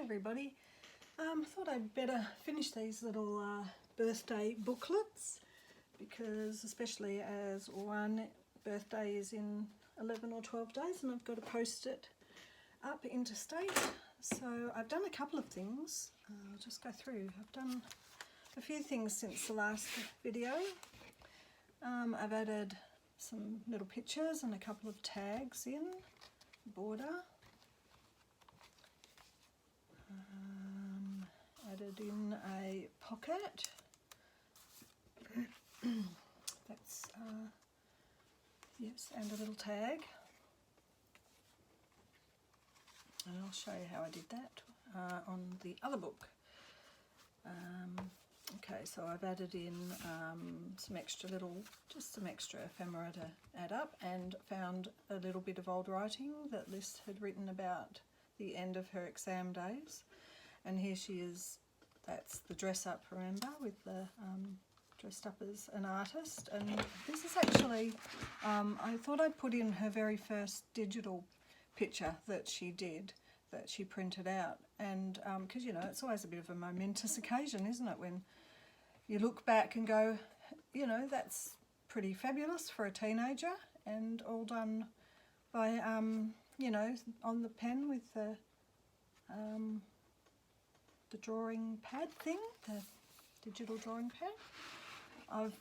everybody. Thought I'd better finish these little birthday booklets, because especially as one birthday is in 11 or 12 days and I've got to post it up interstate. So I've done a couple of things. I'll just go through. I've done a few things since the last video. I've added some little pictures and a couple of tags in border. Added in a pocket. That's yes, and a little tag. And I'll show you how I did that on the other book. Okay, so I've added in some extra ephemera to add up, and found a little bit of old writing that Liz had written about the end of her exam days. And here she is, that's the dress up, remember, with the dressed up as an artist. And this is actually, I thought I'd put in her very first digital picture that she did, that she printed out. And because, you know, it's always a bit of a momentous occasion, isn't it, when you look back and go, you know, that's pretty fabulous for a teenager, and all done by, you know, on the pen with the drawing pad thing, the digital drawing pad. I've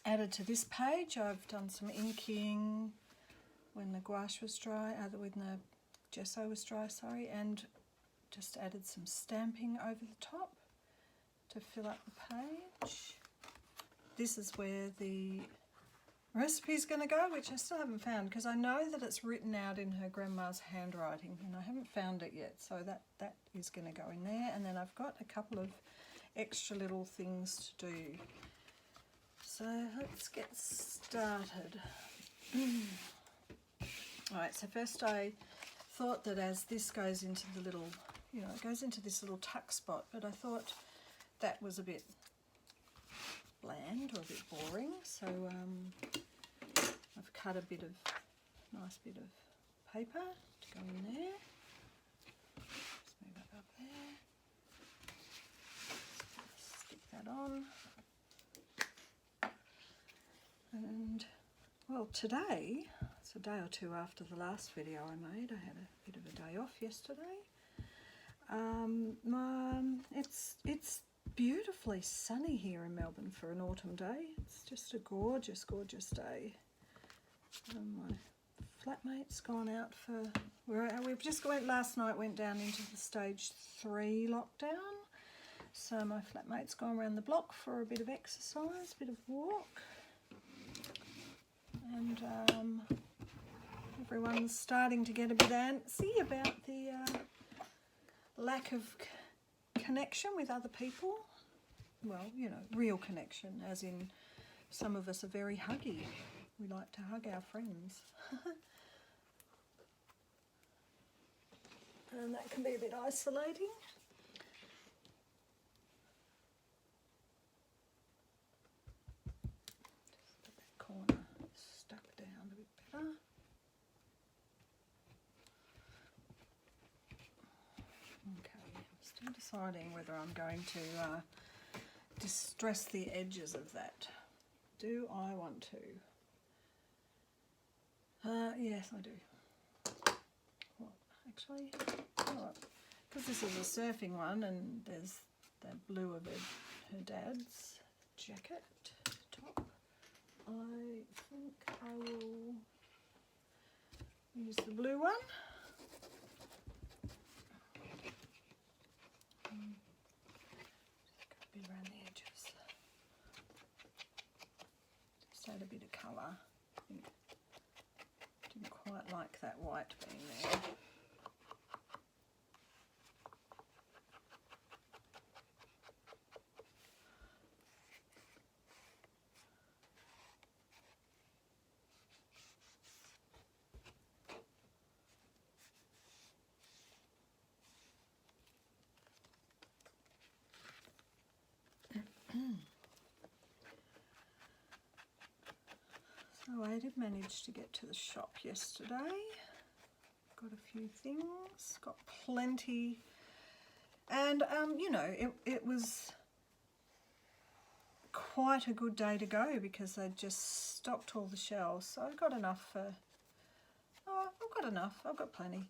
added to this page, I've done some inking when the gouache was dry, when the gesso was dry, sorry, and just added some stamping over the top to fill up the page. This is where the recipe is going to go, which I still haven't found, because I know that it's written out in her grandma's handwriting and I haven't found it yet, so that is going to go in there. And then I've got a couple of extra little things to do. So let's get started. Alright, so first I thought that as this goes into the little, you know, it goes into this little tuck spot, but I thought that was a bit bland or a bit boring, so I've cut a nice bit of paper to go in there. Just move that up there. Stick that on. And well, today, it's a day or two after the last video I made. I had a bit of a day off yesterday. It's beautifully sunny here in Melbourne for an autumn day. It's just a gorgeous, gorgeous day. My flatmate's gone out for, we've just went last night, went down into the stage 3 lockdown. So my flatmate's gone around the block for a bit of exercise, a bit of walk. And everyone's starting to get a bit antsy about the lack of connection with other people. Well, you know, real connection, as in some of us are very huggy. We like to hug our friends. And that can be a bit isolating. Just get that corner stuck down a bit better. Okay, I'm still deciding whether I'm going to distress the edges of that. Do I want to? Yes, I do. Well, actually, because this is a surfing one, and there's that blue of her dad's jacket top, I think I will use the blue one. Just a bit around the edges. Just add a bit of colour. I think didn't quite like that white being there. So I did manage to get to the shop yesterday. got a few things, got plenty, and you know, it was quite a good day to go because I just stocked all the shelves, so I've got enough for, I've got plenty.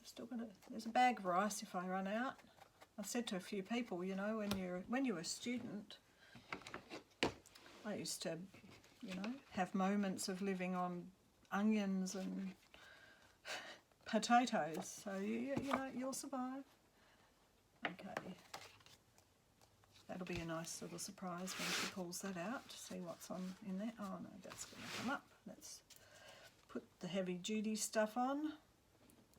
I've still got there's a bag of rice if I run out. I've said to a few people, you know, when you're a student, I used to, you know, have moments of living on onions and potatoes, so you know, you'll survive. Okay, that'll be a nice little surprise when she pulls that out to see what's on in there. Oh no, that's going to come up. Let's put the heavy duty stuff on,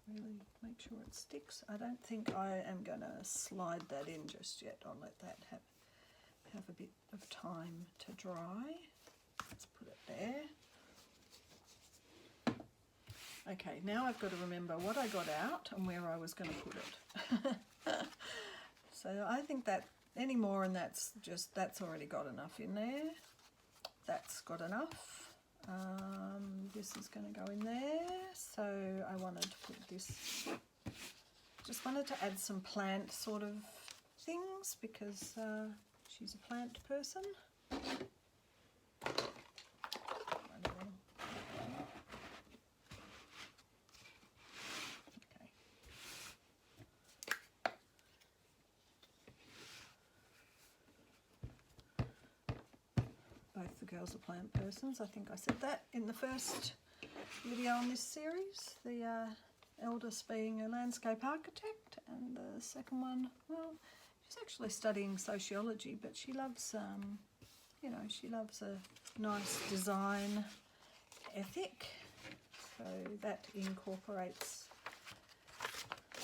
really make sure it sticks. I don't think I am going to slide that in just yet. I'll let that have a bit of time to dry. Let's put it there. Okay, now I've got to remember what I got out and where I was going to put it. So I think that any more, and that's already got enough in there. That's got enough. This is going to go in there. So I wanted to put this, just wanted to add some plant sort of things because she's a plant person. Both the girls are plant persons. I think I said that in the first video on this series. The eldest being a landscape architect, and the second one, well, she's actually studying sociology, but she loves, you know, she loves a nice design ethic, so that incorporates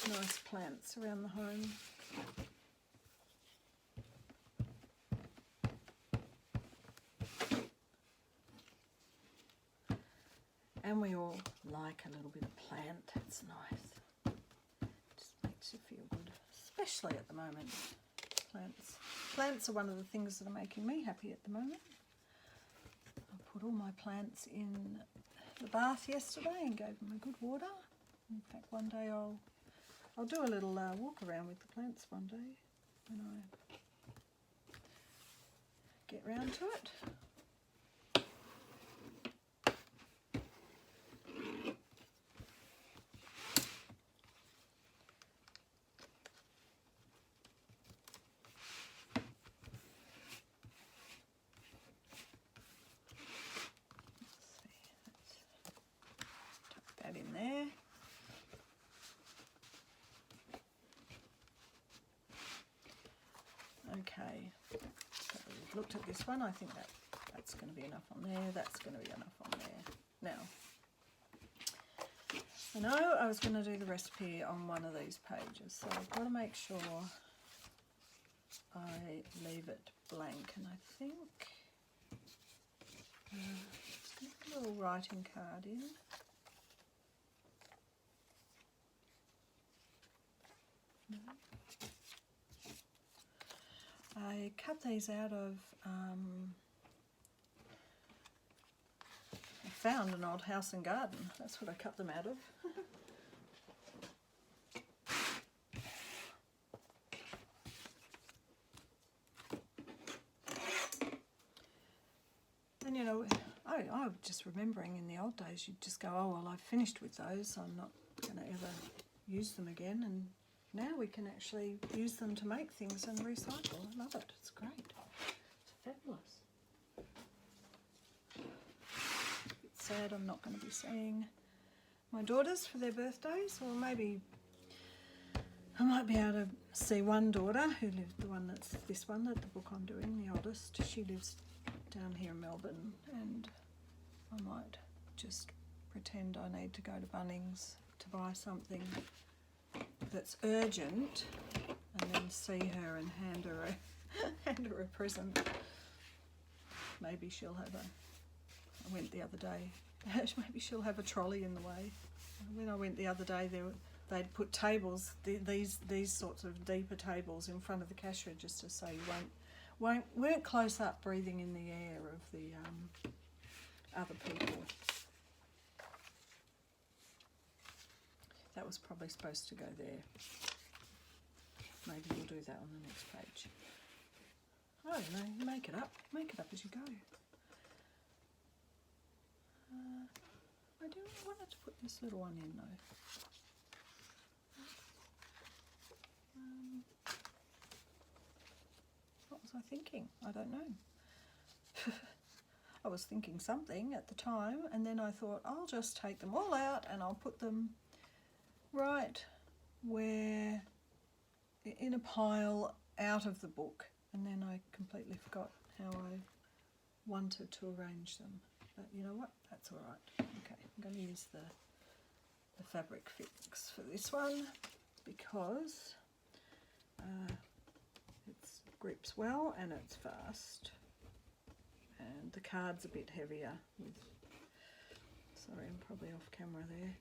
nice plants around the home. And we all like a little bit of plant. It's nice. Just makes you feel good, especially at the moment. Plants are one of the things that are making me happy at the moment. I put all my plants in the bath yesterday and gave them a good water. In fact, one day I'll do a little walk around with the plants one day when I get round to it. In there. Okay, so we've looked at this one. I think that's going to be enough on there. That's going to be enough on there. Now, I know I was going to do the recipe on one of these pages, so I've got to make sure I leave it blank. And I think let's get a little writing card in. I cut these out of, I found an old house and garden. That's what I cut them out of. And you know, I was just remembering in the old days you'd just go, oh well, I've finished with those, I'm not going to ever use them again, and now we can actually use them to make things and recycle. I love it. It's great. It's fabulous. It's sad I'm not going to be seeing my daughters for their birthdays, or maybe I might be able to see one daughter who lives, the one that's this one, that the book I'm doing, the oldest. She lives down here in Melbourne, and I might just pretend I need to go to Bunnings to buy something that's urgent, and then see her and hand her a present. Maybe she'll have I went the other day, maybe she'll have a trolley in the way. When I went the other day, they'd put tables, these sorts of deeper tables in front of the cash register, so you weren't close up breathing in the air of the other people. that was probably supposed to go there. Maybe we'll do that on the next page. I don't know, you make it up as you go. I do wanted to put this little one in though. What was I thinking? I don't know. I was thinking something at the time, and then I thought I'll just take them all out and I'll put them right where in a pile out of the book, and then I completely forgot how I wanted to arrange them. But you know what? That's all right. Okay, I'm going to use the fabric fix for this one because it grips well and it's fast. And the card's a bit heavier. Sorry, I'm probably off camera there.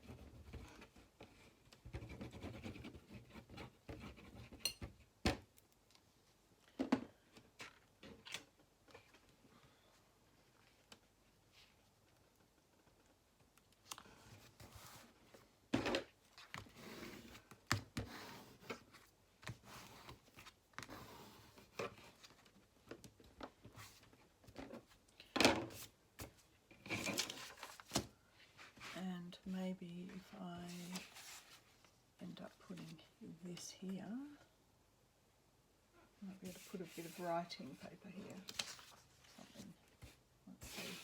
And maybe if I end up putting this here, I might be able to put a bit of writing paper here. Something. Let's see.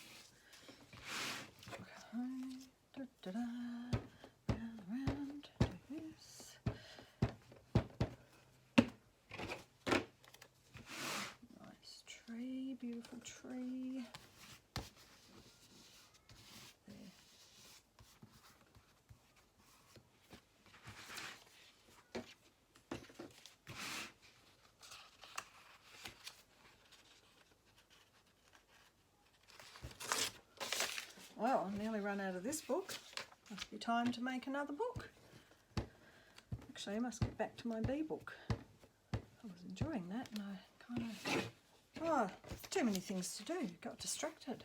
Okay. Da, da, da. Round, do this. Nice tree, beautiful tree. Well, I nearly run out of this book. Must be time to make another book. Actually, I must get back to my bee book. I was enjoying that and I kind of... Oh, too many things to do. Got distracted.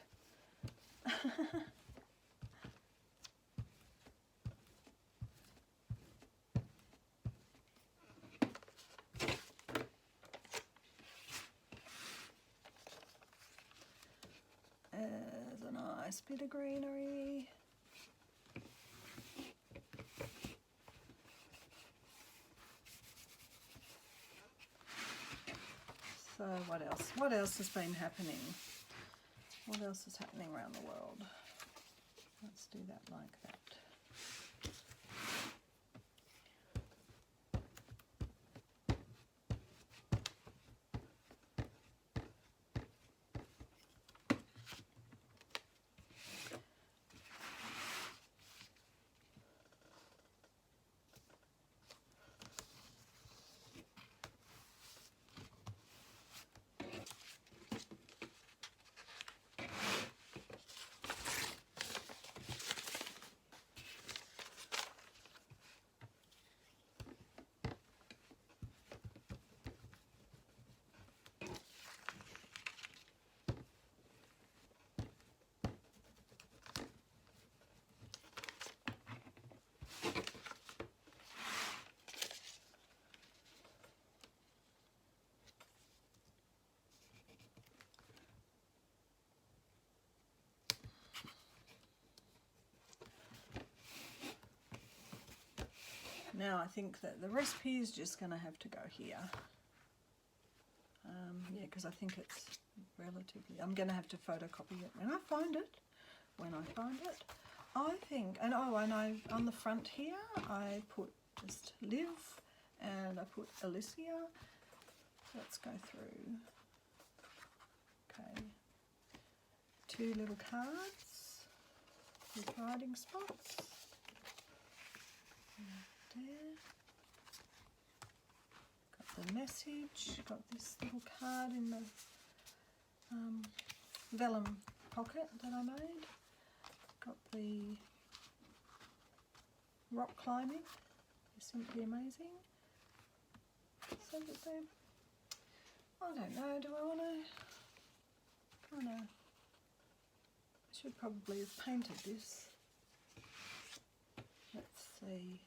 There's a nice bit of greenery. So what else? What else has been happening? What else is happening around the world? Let's do that like that. Now I think that the recipe is just going to have to go here. Yeah, because I think it's relatively... I'm going to have to photocopy it when I find it. I think... And oh, and on the front here, I put just Liv and I put Alicia. Let's go through. Okay. 2 little cards with writing spots. There. Got the message, got this little card in the vellum pocket that I made. Got the rock climbing, it's simply amazing. So that they, I don't know, do I want to kind of, I should probably have painted this. Let's see.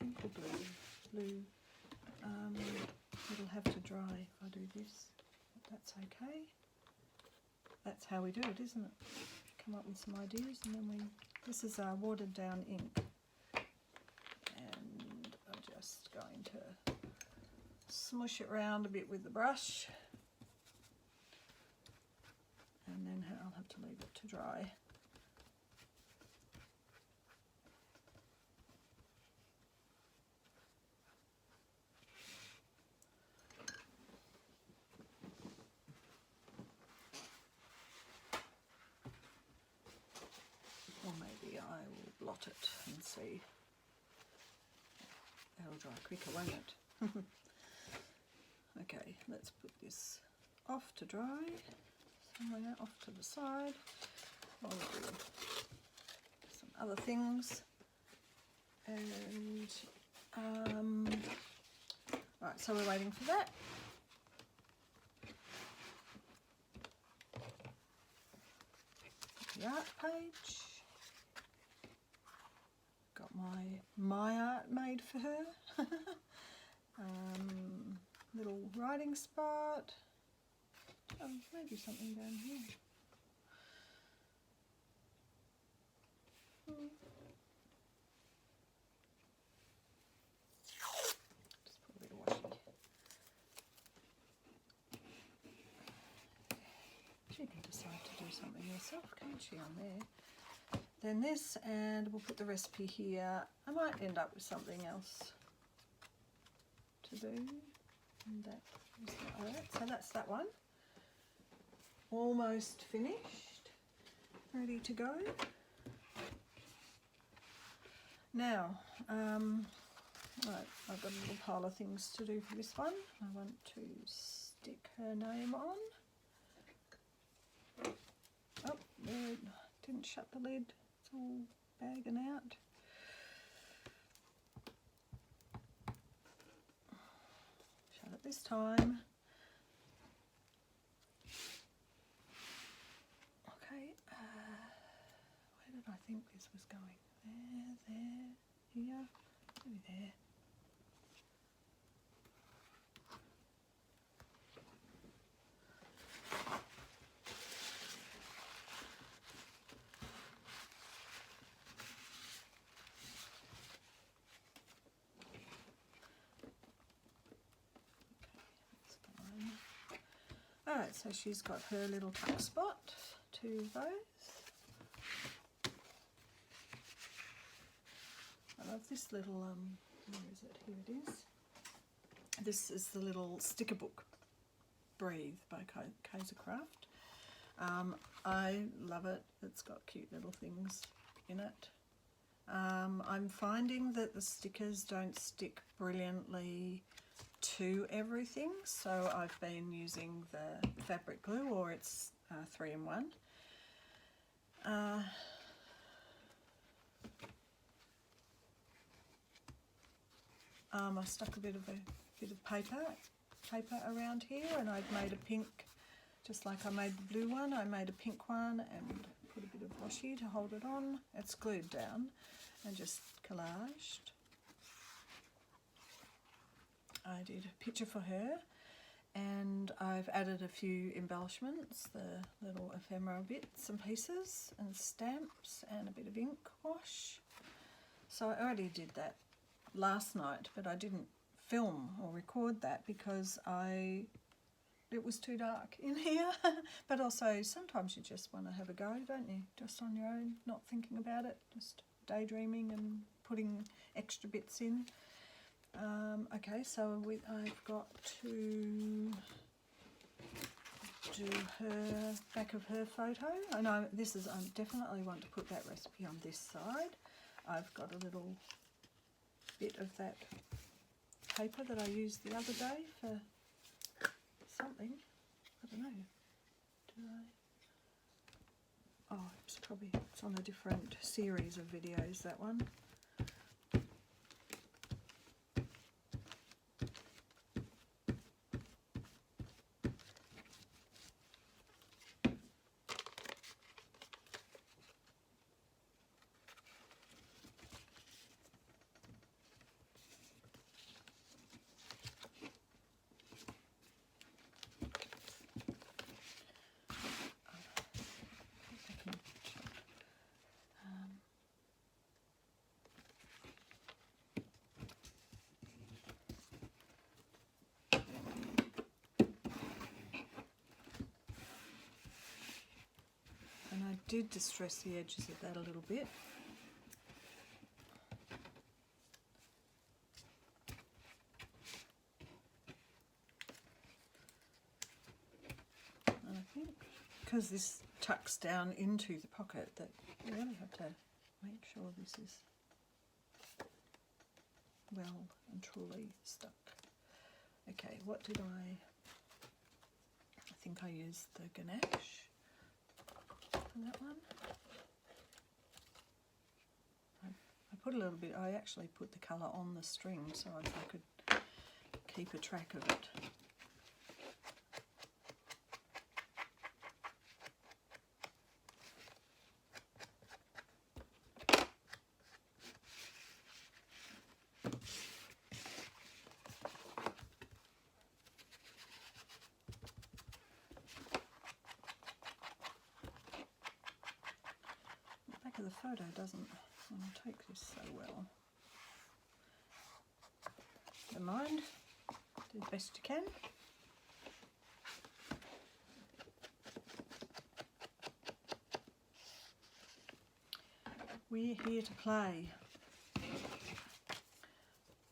pink or blue? Blue. It'll have to dry if I do this, but that's okay. That's how we do it, isn't it? Come up with some ideas, and then this is watered down ink, and I'm just going to smush it around a bit with the brush, and then I'll have to leave it to dry. Or maybe I will blot it and see. That'll dry quicker, won't it? Okay, let's put this off to dry, somewhere off to the side. I'll do some other things. And right, so we're waiting for that. The art page. Got my art made for her. Little writing spot. Oh, maybe something down here. Just put a bit of washi. She can decide to do something herself, can't she, on there? Then this, and we'll put the recipe here. I might end up with something else to do. And that is that. So that's that one. Almost finished. Ready to go. Now, right, I've got a little pile of things to do for this one. I want to stick her name on. Oh, there, didn't shut the lid. It's all bagging out. Shut it this time. Okay, where did I think this was going? There, here, maybe there. Alright, so she's got her little tuck spot, 2 of those. I love this little, where is it? Here it is. This is the little sticker book, Breathe by Kaiser Craft. I love it. It's got cute little things in it. I'm finding that the stickers don't stick brilliantly to everything, so I've been using the fabric glue, or it's 3-in-1. I stuck a bit of paper around here, and I've made a pink, just like I made the blue one. I made a pink one and put a bit of washi to hold it on. It's glued down, and just collaged. I did a picture for her, and I've added a few embellishments, the little ephemera bits and pieces and stamps and a bit of ink wash. So I already did that last night, but I didn't film or record that because it was too dark in here. But also sometimes you just want to have a go, don't you? Just on your own, not thinking about it, just daydreaming and putting extra bits in. Okay, so I've got to do her back of her photo. I know this is, I definitely want to put that recipe on this side. I've got a little bit of that paper that I used the other day for something. I don't know. Did I? Oh, it's on a different series of videos, that one. did distress the edges of that a little bit. And I think because this tucks down into the pocket that you really have to make sure this is well and truly stuck. Okay, what did I think I used the ganache on that one. I put a little bit, I actually put the colour on the string so I could keep a track of it. The photo doesn't take this so well. Never mind, do the best you can. We're here to play.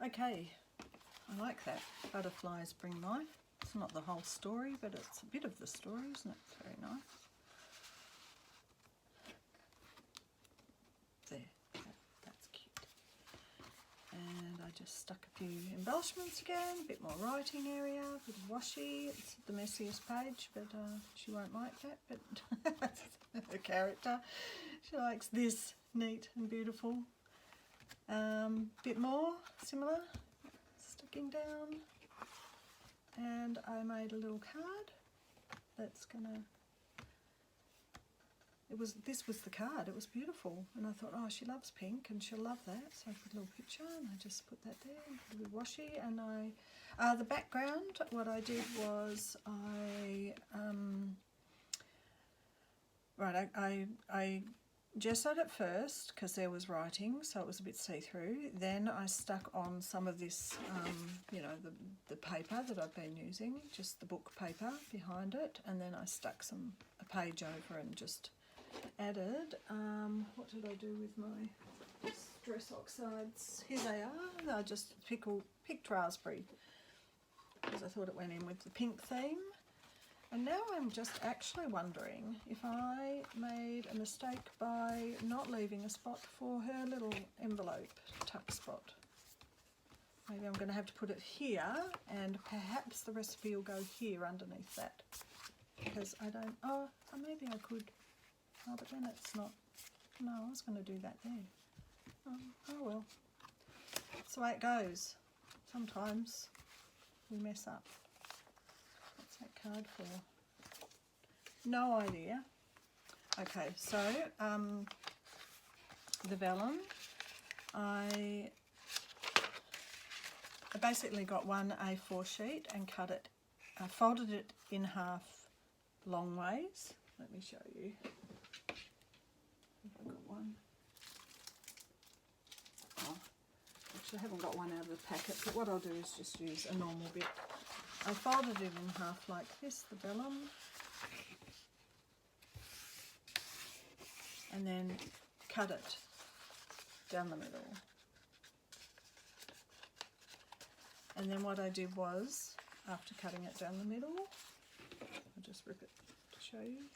Okay, I like that. Butterflies bring life. It's not the whole story, but it's a bit of the story, isn't it? It's very nice. That's cute. And I just stuck a few embellishments again, a bit more writing area, a bit of washi. It's the messiest page, but she won't like that, but that's her character. She likes this, neat and beautiful. Bit more, similar, sticking down. And I made a little card that's gonna, this was the card, it was beautiful, and I thought, oh, she loves pink and she'll love that, so I put a little picture and I just put that there, put a bit of washi, and the background, what I did was I gessoed it first because there was writing, so it was a bit see-through. Then I stuck on some of this, you know, the paper that I've been using, just the book paper behind it, and then I stuck a page over and just added, what did I do with my Stress Oxides? Here they are. I just picked raspberry because I thought it went in with the pink theme. And now I'm just actually wondering if I made a mistake by not leaving a spot for her little envelope tuck spot. Maybe I'm going to have to put it here, and perhaps the recipe will go here underneath that. Because I don't, maybe I could, but then it's not, no, I was going to do that there. Oh well, that's the way it goes. Sometimes we mess up. What's that card for? No idea. Okay, so the vellum, I basically got one A4 sheet and cut it, folded it in half long ways. Let me show you. I've got one. Oh, actually I haven't got one out of the packet, but what I'll do is just use a normal bit. I folded it in half like this, the vellum, and then cut it down the middle. And then what I did was, after cutting it down the middle, I'll just rip it to show you.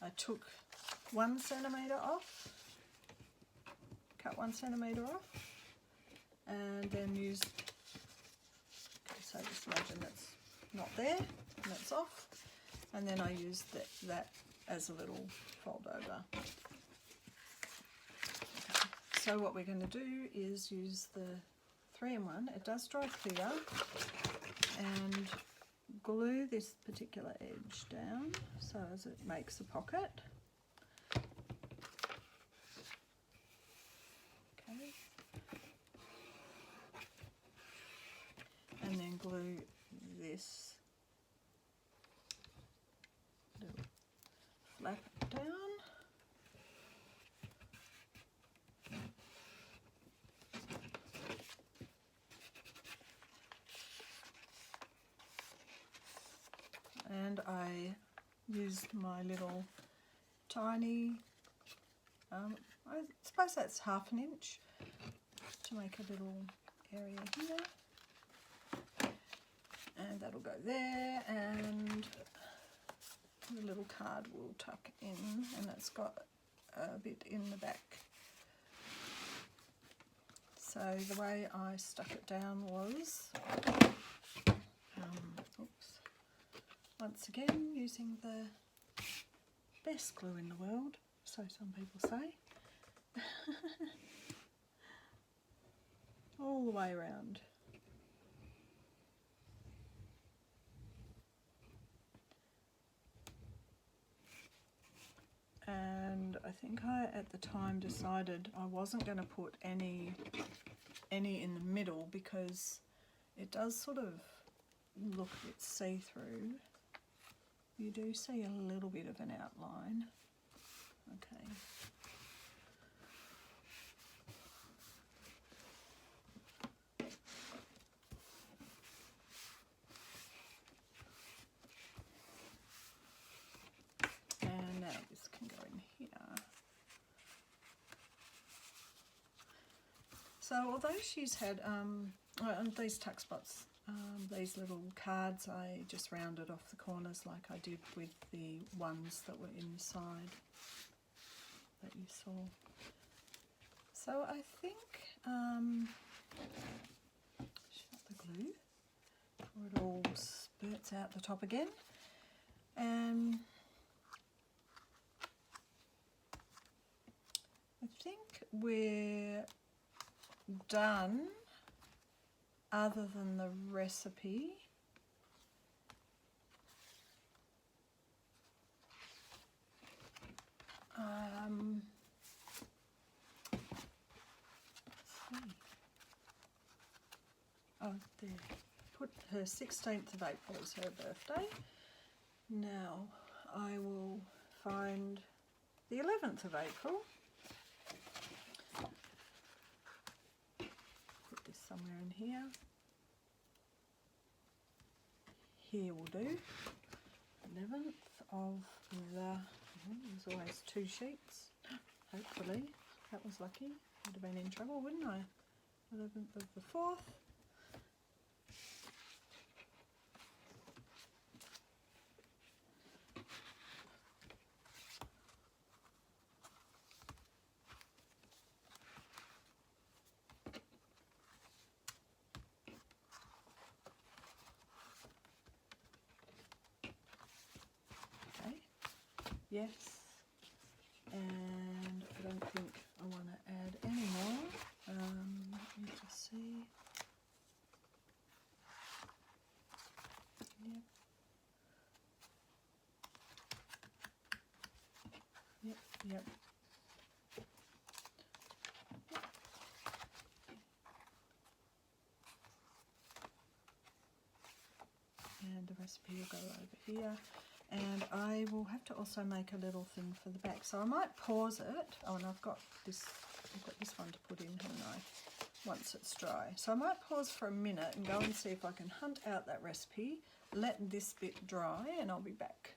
I took 1 centimetre off, cut 1 centimetre off, and then used, okay, so just imagine that's not there, and that's off, and then I used that as a little fold over. Okay. So what we're going to do is use the 3-in-1, it does dry clear, and glue this particular edge down so as it makes a pocket. Okay. And then glue this little flap down. And I used my little tiny, I suppose that's 1/2 inch, to make a little area here. And that'll go there, and the little card will tuck in, and it's got a bit in the back. So the way I stuck it down was, once again using the best glue in the world, so some people say, all the way around. And I think I at the time decided I wasn't going to put any in the middle, because it does sort of look a bit see-through. You do see a little bit of an outline. Okay. And now this can go in here. So although she's had these tuck spots, these little cards, I just rounded off the corners like I did with the ones that were inside that you saw. So I think, shut the glue before it all spurts out the top again. I think we're done, other than the recipe. Let's see. Oh, there. Put her 16th of April as her birthday. Now I will find the 11th of April. Put this somewhere in here. Here will do. 11th of the, there's always 2 sheets. Hopefully, that was lucky. Would have been in trouble, wouldn't I? 11th of the 4th. Yes, and I don't think I want to add any more. Let me just see. Yep. And the recipe will go over here. And I will have to also make a little thing for the back. So I might pause it. Oh, and I've got this one to put in, haven't I? Once it's dry. So I might pause for a minute and go and see if I can hunt out that recipe, let this bit dry, and I'll be back.